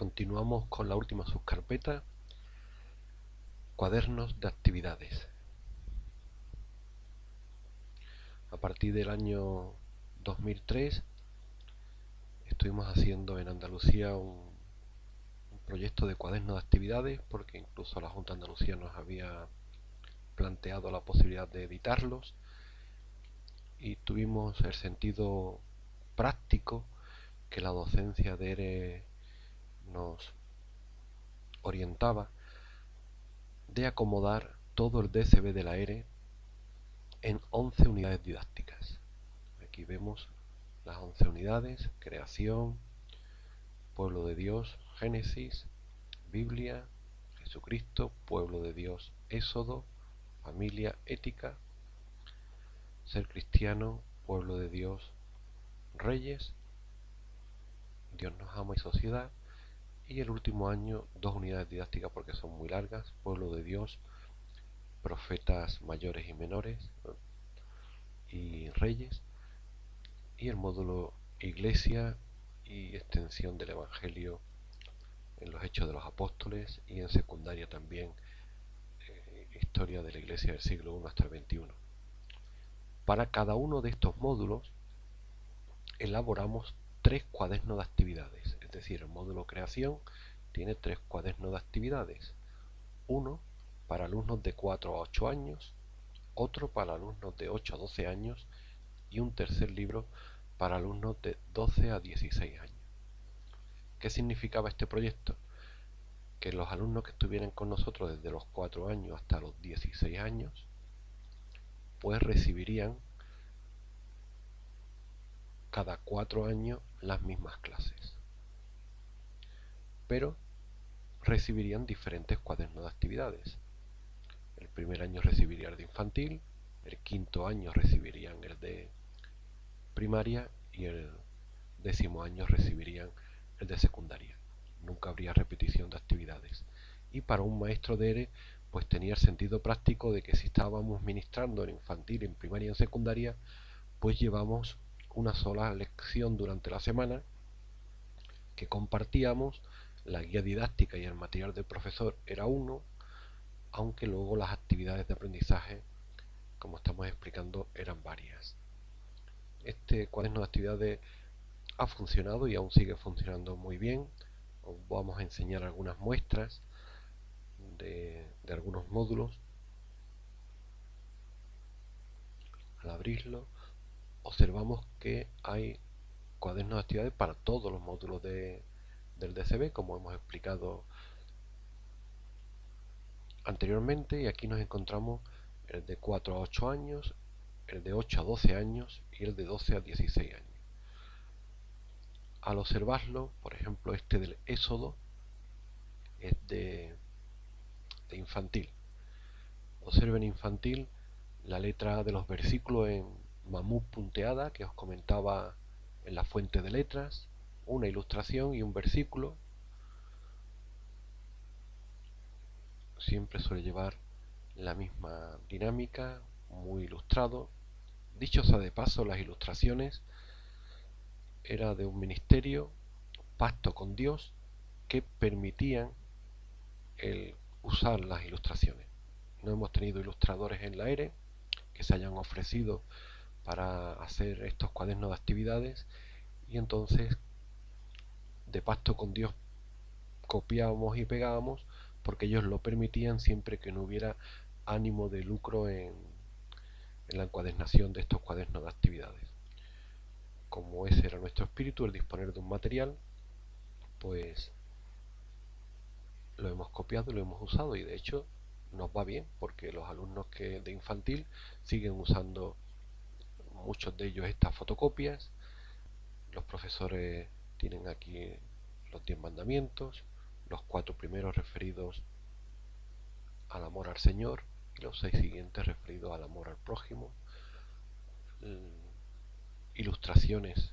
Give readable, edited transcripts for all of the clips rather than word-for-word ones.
Continuamos con la última subcarpeta, cuadernos de actividades. A partir del año 2003 estuvimos haciendo en Andalucía un proyecto de cuadernos de actividades, porque incluso la Junta de Andalucía nos había planteado la posibilidad de editarlos, y tuvimos el sentido práctico que la docencia de ERE nos orientaba de acomodar todo el DCB de la ERE en 11 unidades didácticas. Aquí vemos las 11 unidades: creación, pueblo de Dios, Génesis, Biblia, Jesucristo, pueblo de Dios, Éxodo, familia, ética, ser cristiano, pueblo de Dios, Reyes, Dios nos ama y sociedad. Y el último año, 2 unidades didácticas porque son muy largas: pueblo de Dios, profetas mayores y menores y Reyes. Y el módulo Iglesia y extensión del Evangelio en los Hechos de los Apóstoles, y en secundaria también historia de la Iglesia del siglo I hasta el XXI. Para cada uno de estos módulos elaboramos 3 cuadernos de actividades, es decir, el módulo creación tiene 3 cuadernos de actividades: uno para alumnos de 4 a 8 años, otro para alumnos de 8 a 12 años y un tercer libro para alumnos de 12 a 16 años. ¿Qué significaba este proyecto? Que los alumnos que estuvieran con nosotros desde los 4 años hasta los 16 años pues recibirían cada 4 años las mismas clases, pero recibirían diferentes cuadernos de actividades. El primer año recibiría el de infantil, el quinto año recibirían el de primaria y el 10º año recibirían el de secundaria. Nunca habría repetición de actividades. Y para un maestro de ERE pues tenía el sentido práctico de que si estábamos ministrando en infantil, en primaria y en secundaria, pues llevamos una sola lección durante la semana que compartíamos. La guía didáctica y el material del profesor era uno, aunque luego las actividades de aprendizaje, como estamos explicando, eran varias. Este cuaderno de actividades ha funcionado y aún sigue funcionando muy bien. Os vamos a enseñar algunas muestras de algunos módulos. Al abrirlo observamos que hay cuadernos de actividades para todos los módulos del DCB, como hemos explicado anteriormente, y aquí nos encontramos el de 4 a 8 años, el de 8 a 12 años y el de 12 a 16 años. Al observarlo, por ejemplo, este del Éxodo es de infantil. Observen infantil la letra de los versículos en mamut punteada que os comentaba en la fuente de letras, una ilustración y un versículo. Siempre suele llevar la misma dinámica, muy ilustrado. Dicho sea de paso, las ilustraciones era de un ministerio, Pacto con Dios, que permitían el usar las ilustraciones. No hemos tenido ilustradores en la ERE que se hayan ofrecido para hacer estos cuadernos de actividades, y entonces de Pacto con Dios copiábamos y pegábamos porque ellos lo permitían siempre que no hubiera ánimo de lucro en la encuadernación de estos cuadernos de actividades. Como ese era nuestro espíritu, el disponer de un material, pues lo hemos copiado y lo hemos usado, y de hecho nos va bien porque los alumnos de infantil siguen usando, muchos de ellos, estas fotocopias. Los profesores tienen aquí los 10 mandamientos, los 4 primeros referidos al amor al Señor y los 6 siguientes referidos al amor al prójimo. Ilustraciones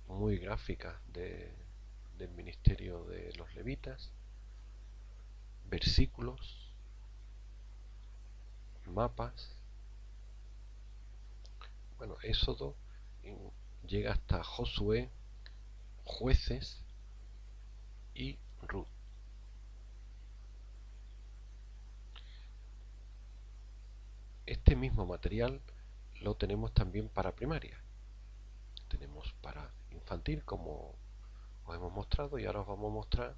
muy gráficas del ministerio de los levitas, versículos, mapas. Bueno, Éxodo llega hasta Josué, Jueces y Ruth. Este mismo material lo tenemos también para primaria. Tenemos para infantil, como os hemos mostrado, y ahora os vamos a mostrar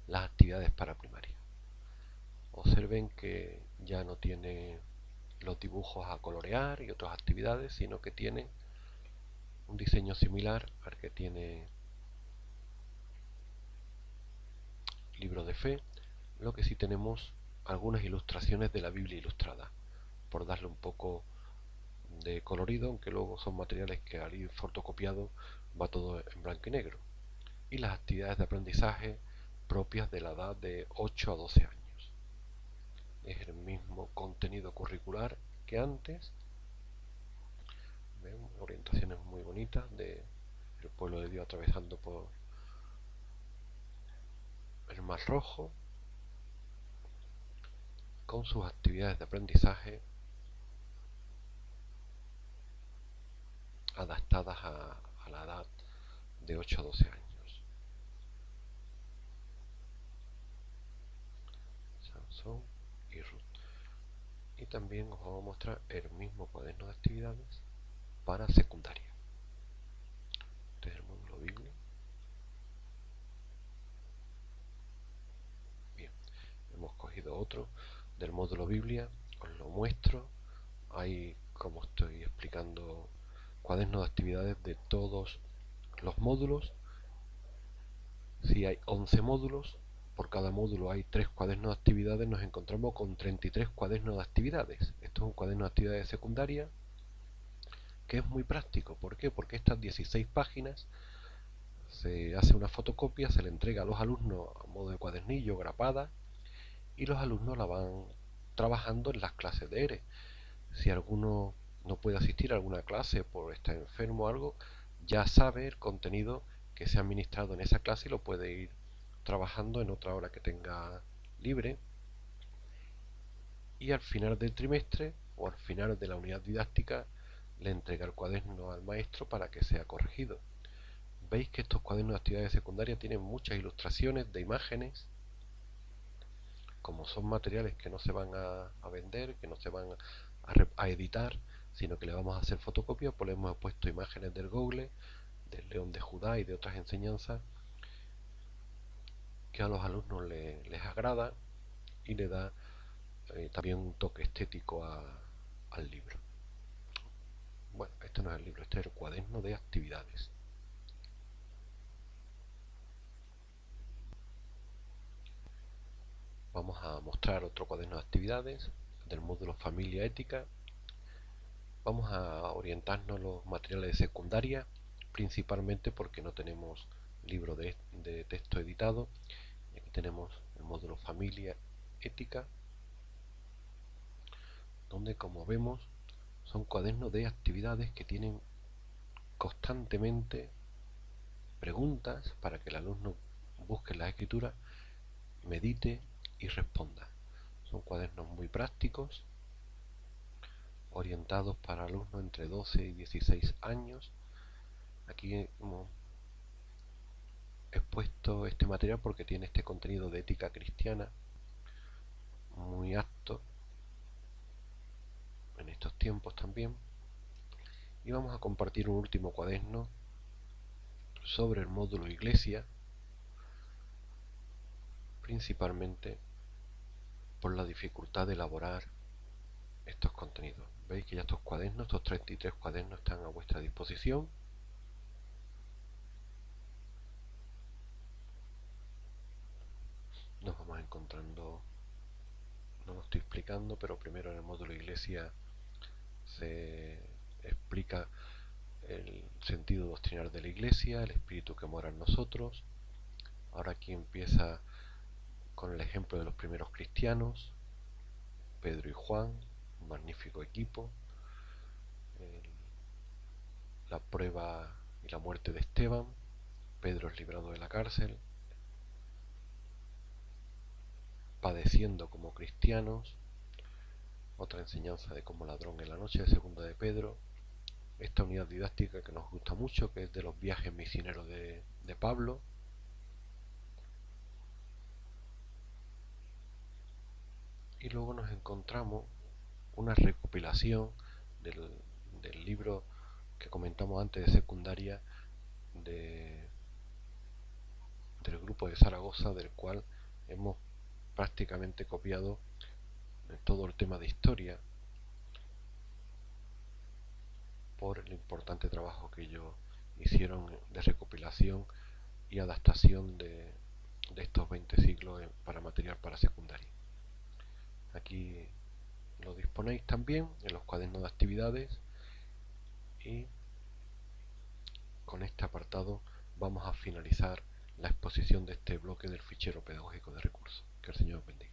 las actividades para primaria. Observen que ya no tiene los dibujos a colorear y otras actividades, sino que tiene un diseño similar al que tiene libro de fe, lo que sí tenemos algunas ilustraciones de la Biblia ilustrada, por darle un poco de colorido, aunque luego son materiales que al ir fotocopiado va todo en blanco y negro. Y las actividades de aprendizaje propias de la edad de 8 a 12 años. Es el mismo contenido curricular que antes. ¿Ven? Orientaciones muy bonitas de el pueblo de Dios atravesando por el Mar Rojo, con sus actividades de aprendizaje adaptadas a la edad de 8 a 12 años. Sansón y Ruth. Y también os vamos a mostrar el mismo cuaderno de actividades para secundaria. Este es el módulo Biblia. Bien, hemos cogido otro del módulo Biblia, os lo muestro. Hay, como estoy explicando, cuadernos de actividades de todos los módulos. Si hay 11 módulos, por cada módulo hay 3 cuadernos de actividades, nos encontramos con 33 cuadernos de actividades. Esto es un cuaderno de actividades secundaria que es muy práctico. ¿Por qué? Porque estas 16 páginas se hace una fotocopia, se le entrega a los alumnos a modo de cuadernillo, grapada, y los alumnos la van trabajando en las clases de ERE. Si alguno no puede asistir a alguna clase por estar enfermo o algo, ya sabe el contenido que se ha administrado en esa clase y lo puede ir trabajando en otra hora que tenga libre, y al final del trimestre o al final de la unidad didáctica le entrega el cuaderno al maestro para que sea corregido. Veis que estos cuadernos de actividades secundarias tienen muchas ilustraciones de imágenes. Como son materiales que no se van a vender, que no se van a editar, sino que le vamos a hacer fotocopia, pues le hemos puesto imágenes del Google, del León de Judá y de otras enseñanzas que a los alumnos les agrada y le da también un toque estético al libro. Bueno, este no es el libro, este es el cuaderno de actividades. Vamos a mostrar otro cuaderno de actividades del módulo Familia Ética. Vamos a orientarnos a los materiales de secundaria, principalmente porque no tenemos libro de texto editado. Y aquí tenemos el módulo Familia Ética, donde, como vemos, son cuadernos de actividades que tienen constantemente preguntas para que el alumno busque la escritura, medite y responda. Son cuadernos muy prácticos, orientados para alumnos entre 12 y 16 años. Aquí hemos expuesto este material porque tiene este contenido de ética cristiana muy apto en estos tiempos también. Y vamos a compartir un último cuaderno sobre el módulo Iglesia, principalmente por la dificultad de elaborar estos contenidos. Veis que ya estos cuadernos, estos 33 cuadernos, están a vuestra disposición. Nos vamos encontrando, no lo estoy explicando, pero primero en el módulo Iglesia se explica el sentido doctrinal de la Iglesia, el espíritu que mora en nosotros. Ahora aquí empieza con el ejemplo de los primeros cristianos, Pedro y Juan, un magnífico equipo, la prueba y la muerte de Esteban, Pedro es librado de la cárcel, padeciendo como cristianos, otra enseñanza de como ladrón en la noche de segunda de Pedro, esta unidad didáctica que nos gusta mucho, que es de los viajes misioneros de Pablo, y luego nos encontramos una recopilación del, del libro que comentamos antes de secundaria de, del grupo de Zaragoza, del cual hemos prácticamente copiado todo el tema de historia por el importante trabajo que ellos hicieron de recopilación y adaptación de estos 20 siglos para material para secundaria. Aquí lo disponéis también en los cuadernos de actividades y con este apartado vamos a finalizar la exposición de este bloque del fichero pedagógico de recursos. Que el Señor os bendiga.